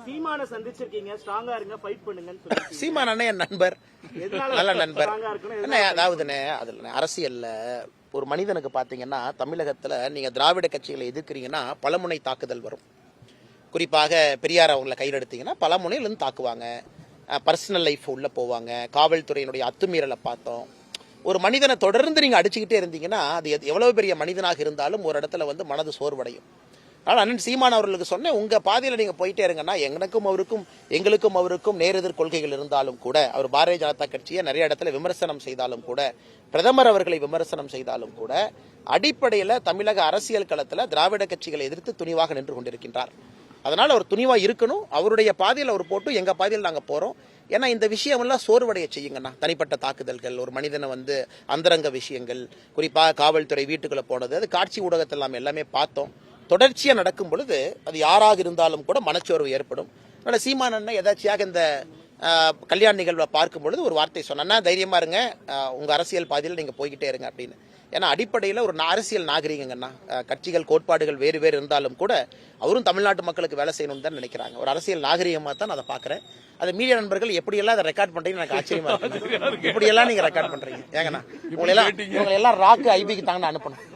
சீமான சந்திச்சிருக்கீங்க, ஸ்ட்ராங்கா இருங்க, ஃபைட் பண்ணுங்கன்னு சொல்லி. சீமான் அண்ணன் என் நண்பர், நல்ல நண்பர். அதாவதுண்ணே, அதுல அரசியல்ல ஒரு மனிதனுக்கு பாத்தீங்கன்னா, தமிழகத்துல நீங்க திராவிட கட்சிகளை எதிர்க்கிறீங்கன்னா பலமுனை தாக்குதல் வரும். குறிப்பாக பெரியார் அவங்களை கையில் எடுத்தீங்கன்னா பல முனையிலிருந்து தாக்குவாங்க. பர்சனல் லைஃப் உள்ள போவாங்க. காவல்துறையினுடைய அத்துமீறலை பார்த்தோம். ஒரு மனிதனை தொடர்ந்து நீங்க அடிச்சுக்கிட்டே இருந்தீங்கன்னா அது எவ்வளவு பெரிய மனிதனாக இருந்தாலும் ஒரு இடத்துல வந்து மனது சோர்வடையும். ஆனால் அண்ணன் சீமான் அவர்களுக்கு சொன்னேன், உங்க பாதையில நீங்க போயிட்டே இருங்கன்னா எங்களுக்கும் அவருக்கும் நேரெதிர் கொள்கைகள் இருந்தாலும் கூட, அவர் பாரதிய ஜனதா கட்சியை நிறைய இடத்துல விமர்சனம் செய்தாலும் கூட, பிரதமர் அவர்களை விமர்சனம் செய்தாலும் கூட, அடிப்படையில் தமிழக அரசியல் களத்தில் திராவிட கட்சிகளை எதிர்த்து துணிவாக நின்று கொண்டிருக்கின்றார். அதனால அவர் துணிவா இருக்கணும். அவருடைய பாதையில் அவர் போட்டு எங்க பாதையில் நாங்க போறோம். ஏன்னா இந்த விஷயம் எல்லாம் சோர்வடைய செய்யுங்கண்ணா. தனிப்பட்ட தாக்குதல்கள், ஒரு மனிதனை வந்து அந்தரங்க விஷயங்கள், குறிப்பாக காவல்துறை வீட்டுக்குள்ள போனது, அது காட்சி ஊடகத்தில் எல்லாமே பார்த்தோம். தொடர்ச்சியா நடக்கும் பொழுது அது யாராக இருந்தாலும் கூட மனச்சோர்வு ஏற்படும். அதனால சீமான் அண்ணன் எதாச்சியாக இந்த கல்யாண நிகழ்வை பார்க்கும் பொழுது ஒரு வார்த்தை சொன்னா, தைரியமா இருங்க, உங்க அரசியல் பாதையில் நீங்க போய்கிட்டே இருங்க அப்படின்னு. ஏன்னா அடிப்படையில் ஒரு அரசியல் நாகரிகங்கண்ணா. கட்சிகள் கோட்பாடுகள் வேறு வேறு இருந்தாலும் கூட அவரும் தமிழ்நாட்டு மக்களுக்கு வேலை செய்யணும்னு தான் நினைக்கிறாங்க. ஒரு அரசியல் நாகரிகமாக தான் அதை பார்க்குறேன். அது மீடியா நண்பர்கள் எப்படியெல்லாம் அதை ரெக்கார்ட் பண்றீங்கன்னு எனக்கு ஆச்சரியமா இருக்கு. எப்படியெல்லாம் நீங்க ரெக்கார்ட் பண்றீங்க? ஏங்கண்ணா, உங்களை எல்லாம் ராக்கு ஐபிக்கு தாங்கன்னு அனுப்பணும்.